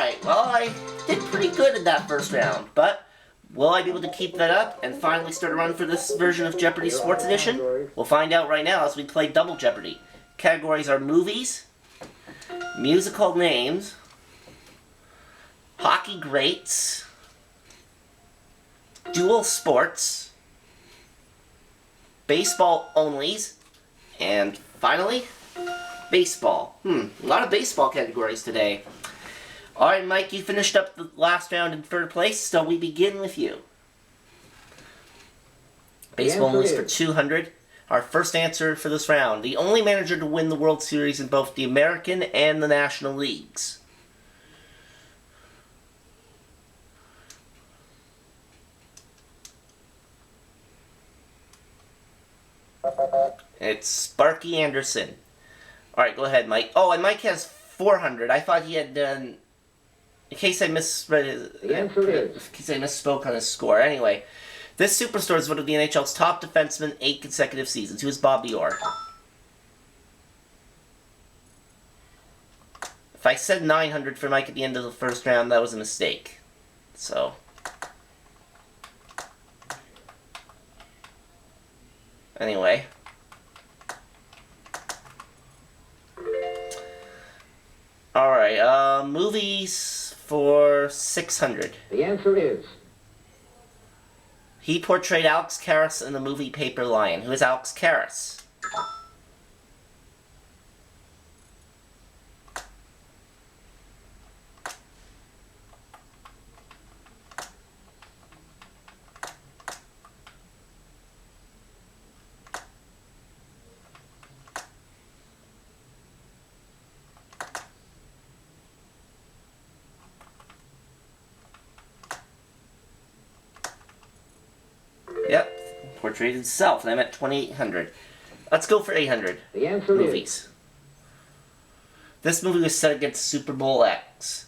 Alright, well, I did pretty good in that first round, but will I be able to keep that up and finally start a run for this version of Jeopardy Sports Edition? We'll find out right now as we play Double Jeopardy. Categories are movies, musical names, hockey greats, dual sports, baseball onlys, and finally, baseball. A lot of baseball categories today. Alright, Mike, you finished up the last round in third place, so we begin with you. Baseball onlys for 200. Our first answer for this round. The only manager to win the World Series in both the American and the National Leagues. It's Sparky Anderson. Alright, go ahead, Mike. Oh, and Mike has 400. I thought he had done... In case I misread his... The answer is... In case I misspoke on his score. Anyway, this superstar is one of the NHL's top defensemen 8 consecutive seasons. Who is Bobby Orr? If I said 900 for Mike at the end of the first round, that was a mistake. So... Anyway... Alright, movies for 600. The answer is... He portrayed Alex Karras in the movie Paper Lion. Who is Alex Karras? Yep, portrayed himself, and I'm at 2,800. Let's go for 800. The answer Movies. is... This movie was set against Super Bowl X.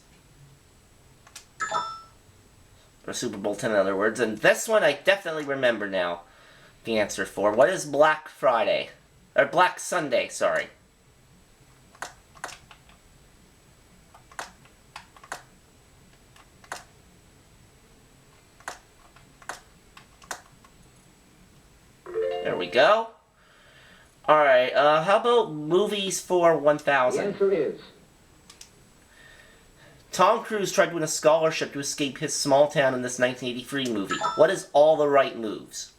Or Super Bowl 10, in other words. And this one I definitely remember now the answer for. What is Black Friday? Or Black Sunday, sorry. There we go. Alright, how about movies for The 1,000? answer is... Tom Cruise tried to win a scholarship to escape his small town in this 1983 movie. What is All the Right Moves?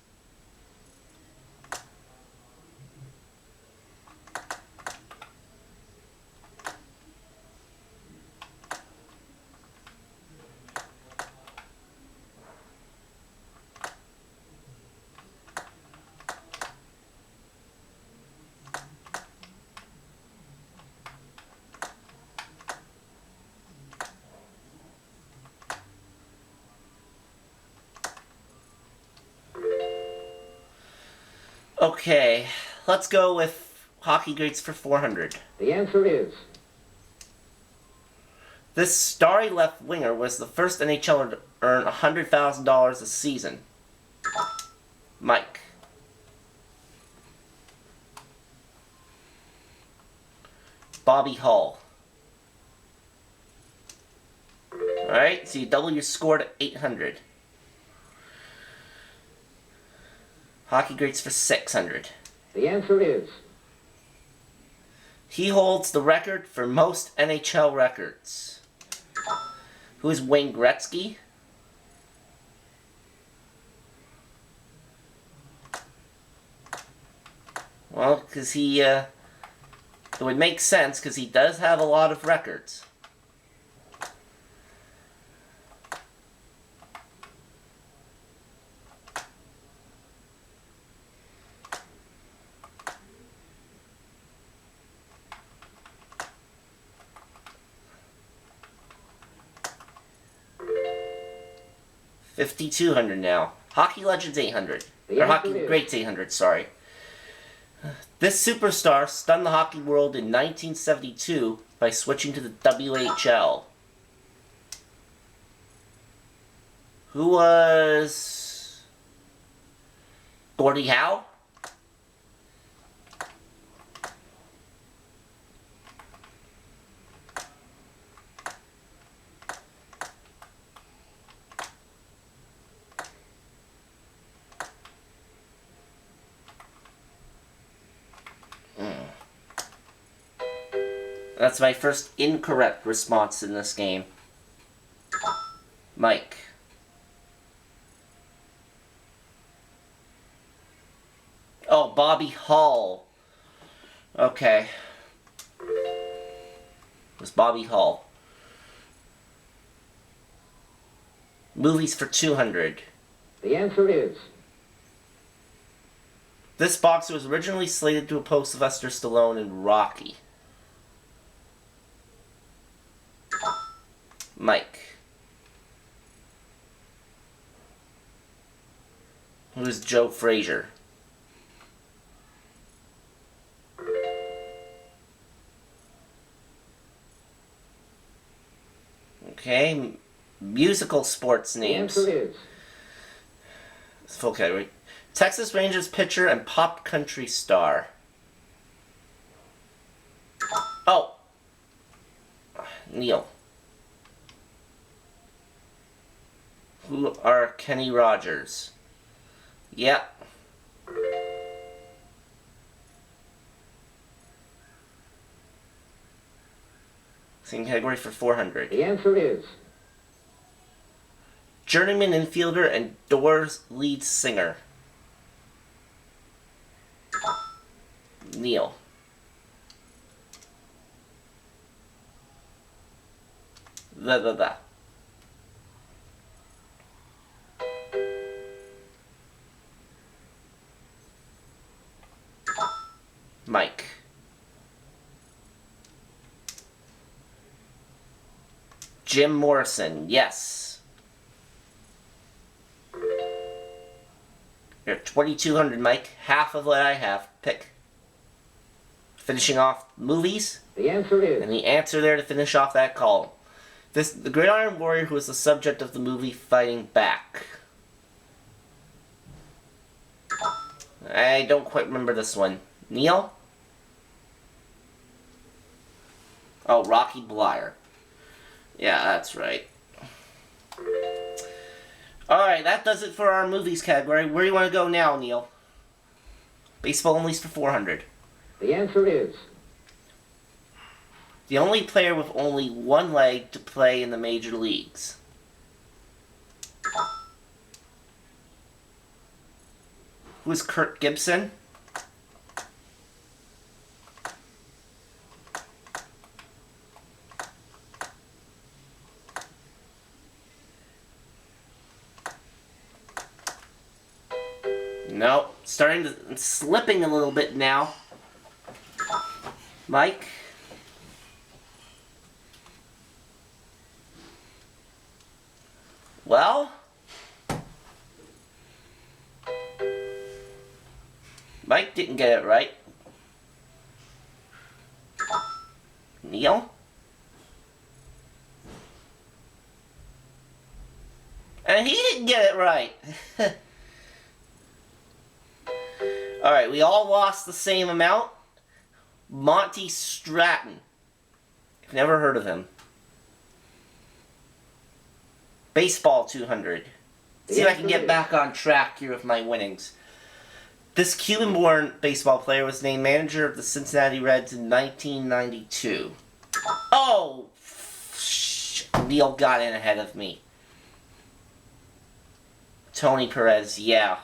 Okay, let's go with hockey greats for 400. The answer is... This starry left winger was the first NHLer to earn $100,000 a season. Mike. Bobby Hull. Alright, so you double your score to 800. Hockey greats for 600. The answer is... He holds the record for most NHL records. Who is Wayne Gretzky? Well, because he, it would make sense because he does have a lot of records. $5,200 now. Hockey Legends 800. Or Hockey Greats 800, sorry. This superstar stunned the hockey world in 1972 by switching to the WHL. Who was... Gordie Howe? That's my first incorrect response in this game. Mike. Oh, Bobby Hall. Okay. It was Bobby Hall. Movies for 200. The answer is This boxer was originally slated to oppose Sylvester Stallone in Rocky. Mike. Who's Joe Frazier? Okay, musical sports the names. answer is It's full category. Texas Rangers pitcher and pop country star. Oh. Neil. Who are Kenny Rogers? Yep. Same category for 400. the answer is Journeyman infielder and Doors lead singer. Neil. The. Mike. Jim Morrison, yes. You're at 2,200, Mike. Half of what I have. Pick. Finishing off movies. the answer is And the answer there to finish off that column. The Gridiron Warrior who was the subject of the movie Fighting Back. I don't quite remember this one. Neil? Oh, Rocky Blyer. Yeah, that's right. Alright, that does it for our movies category. Where do you want to go now, Neil? Baseball only for 400. the answer is The only player with only one leg to play in the major leagues. Who's Kirk Gibson? No, slipping a little bit now. Mike? Well? Mike didn't get it right. Neil? And he didn't get it right. Alright, we all lost the same amount. Monty Stratton. I've never heard of him. Baseball 200. See if I can get back on track here with my winnings. This Cuban-born baseball player was named manager of the Cincinnati Reds in 1992. Oh! Neil got in ahead of me. Tony Perez, yeah.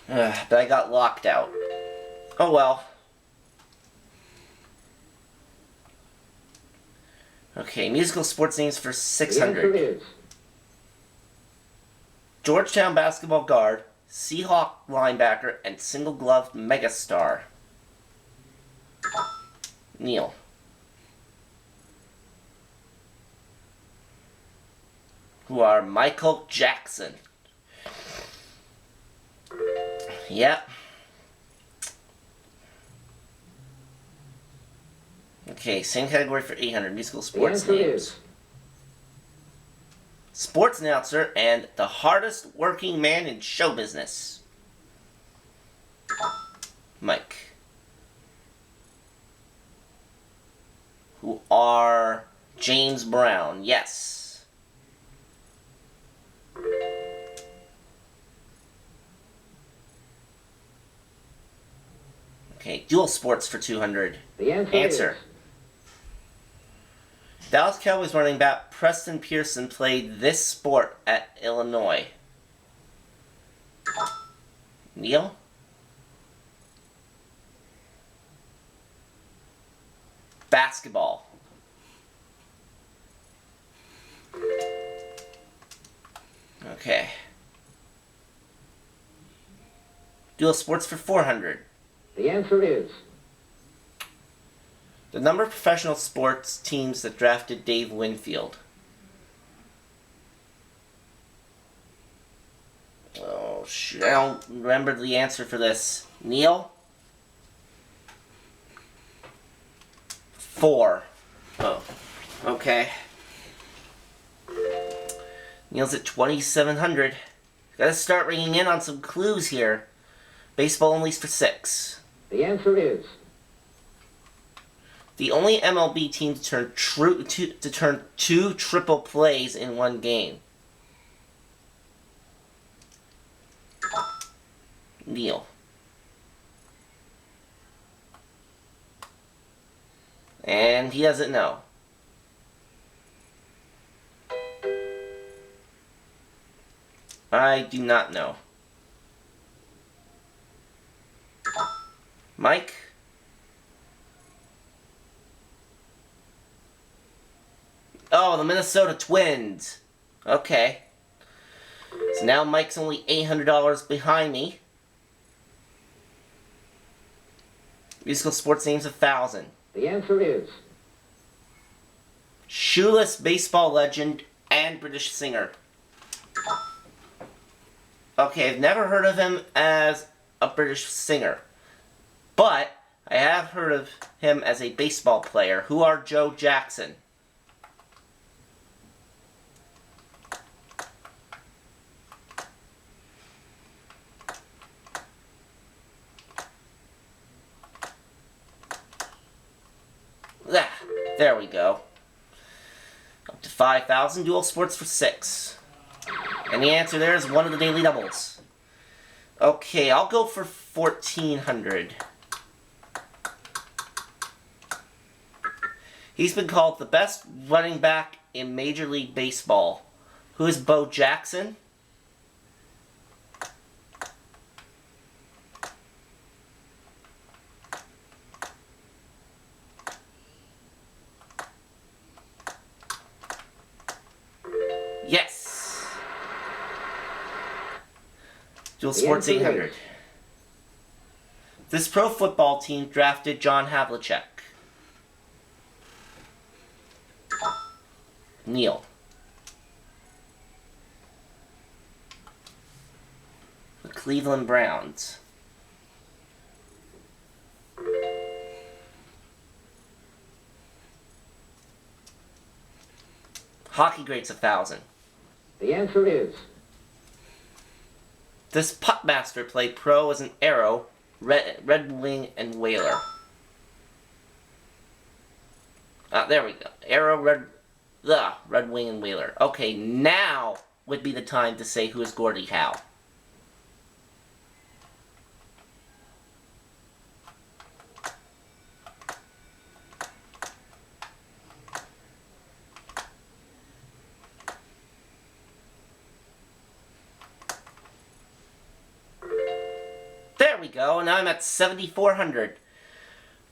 But I got locked out. Oh well. Okay, musical sports names for the 600. answer is Georgetown basketball guard, Seahawk linebacker, and single-gloved megastar. Neil. Who are Michael Jackson. Yep. Okay, same category for 800. Musical the sports answer names. is Sports announcer and the hardest working man in show business. Mike. Who are James Brown? Yes. Okay, dual sports for 200. the answer Answer. is Dallas Cowboys running back Preston Pearson played this sport at Illinois. Neil? Basketball. Okay. Dual sports for 400. The answer is The number of professional sports teams that drafted Dave Winfield. Oh, shoot. I don't remember the answer for this. Neil? 4. Oh, okay. Neil's at 2,700. Gotta start ringing in on some clues here. Baseball only's for 6. the answer is The only MLB team to turn 2 triple plays in one game. Neil. And he doesn't know. I do not know. Mike? Oh, the Minnesota Twins. Okay. So now Mike's only $800 behind me. Musical sports names 1,000. the answer is Shoeless baseball legend and British singer. Okay, I've never heard of him as a British singer. But I have heard of him as a baseball player. Who are Joe Jackson? Ah, there we go. Up to 5,000. Dual sports for 6. And the answer there is one of the daily doubles. Okay, I'll go for 1,400. He's been called the best running back in Major League Baseball. Who is Bo Jackson? Yes! Dual Sports answer is- 800. This pro football team drafted John Havlicek. Neil. The Cleveland Browns. Hockey greats 1,000. the answer is This Puttmaster played pro as an Arrow, Red Wing, and Whaler. There we go. Arrow, Red Wing, and Whaler. Okay, now would be the time to say who is Gordie Howe. There we go, and now I'm at 7,400.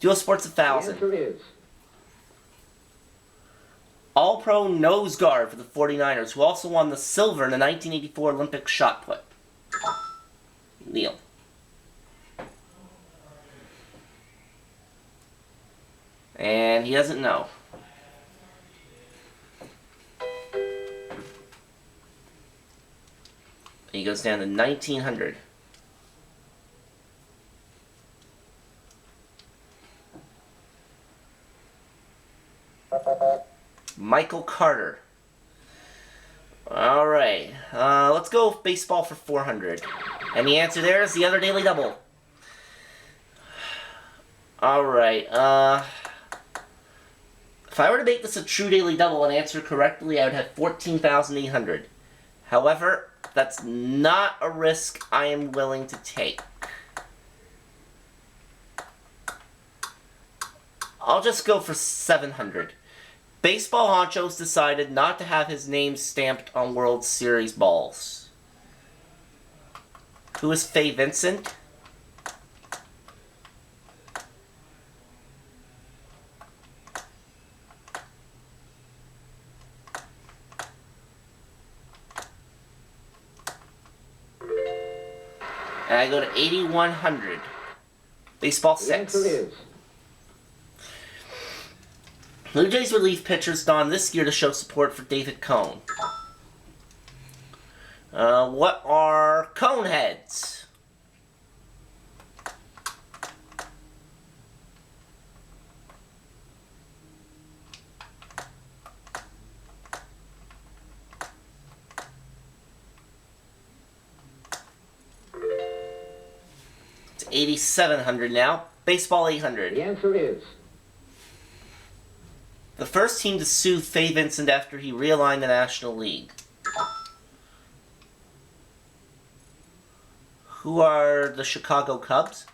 Dual Sports the 1,000. answer is All-Pro nose guard for the 49ers, who also won the silver in the 1984 Olympic shot put. Neil. And he doesn't know. He goes down to 1,900. Michael Carter. Alright, let's go with baseball for 400. And the answer there is the other daily double. Alright, if I were to make this a true daily double and answer correctly, I would have 14,800. However, that's not a risk I am willing to take. I'll just go for 700. Baseball honchos decided not to have his name stamped on World Series balls. Who is Faye Vincent? And I go to 8,100. Baseball The 6. answer is Blue Jays relief pitchers donned this gear to show support for David Cone. What are cone heads? It's 8,700 now. Baseball 800. the answer is The first team to sue Faye Vincent after he realigned the National League. Who are the Chicago Cubs?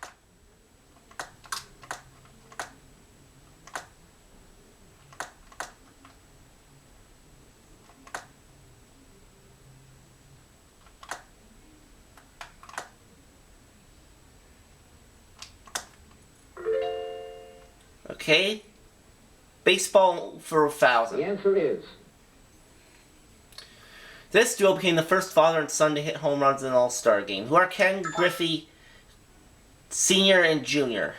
Okay. Baseball for 1,000. the answer is This duo became the first father and son to hit home runs in an All-Star game. Who are Ken Griffey Sr. and Jr.?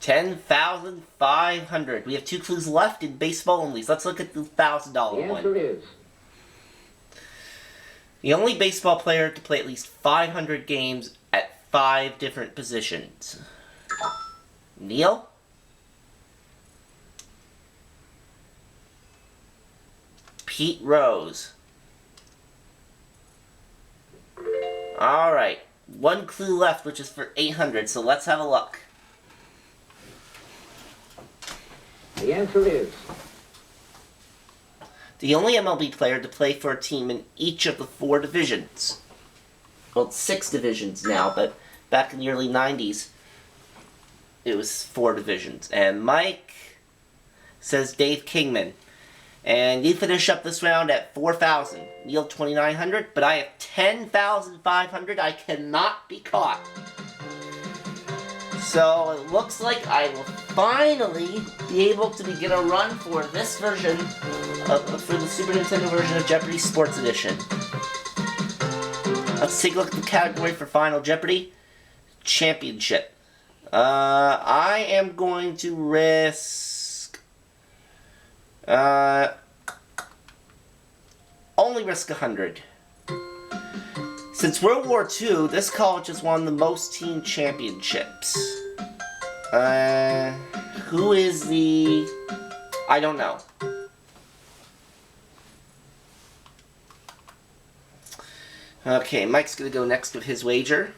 $10,500. We have 2 clues left in baseball only. So let's look at the $1,000 the answer one. is The only baseball player to play at least 500 games at 5 different positions. Neil? Pete Rose. Alright. 1 clue left, which is for 800, so let's have a look. the answer is The only MLB player to play for a team in each of the 4 divisions. Well, it's 6 divisions now, but back in the early 90s, it was 4 divisions. And Mike says Dave Kingman. And you finish up this round at 4,000. Neil 2,900, but I have 10,500. I cannot be caught. So it looks like I will finally be able to begin a run for this version for the Super Nintendo version of Jeopardy Sports Edition. Let's take a look at the category for Final Jeopardy. Championship. I am going to risk... only risk 100. Since World War II, this college has won the most team championships. Who is the... I don't know. Okay, Mike's gonna go next with his wager.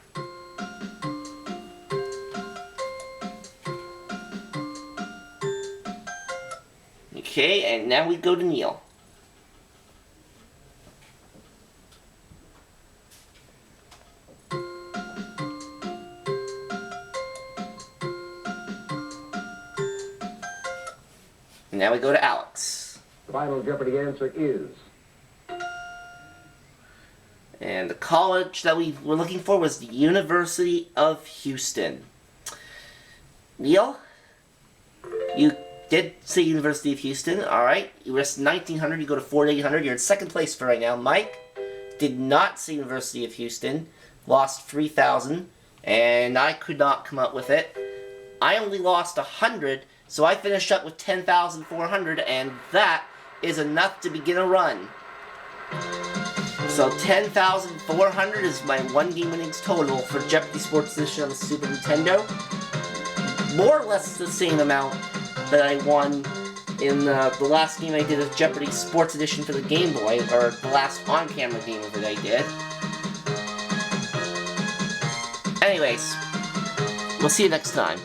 Okay, and now we go to Neil. Now we go to Alex. the final Jeopardy answer is And the college that we were looking for was the University of Houston. Neil? You did say University of Houston. Alright. You risked 1,900. You go to 4,800. You're in second place for right now. Mike did not say University of Houston. Lost 3,000. And I could not come up with it. I only lost 100. So I finished up with 10,400. And that is enough to begin a run. So 10,400 is my 1 game winnings total for Jeopardy Sports Edition on the Super Nintendo. More or less the same amount that I won in the last game I did of Jeopardy Sports Edition for the Game Boy, or the last on-camera game of it I did. Anyways, we'll see you next time.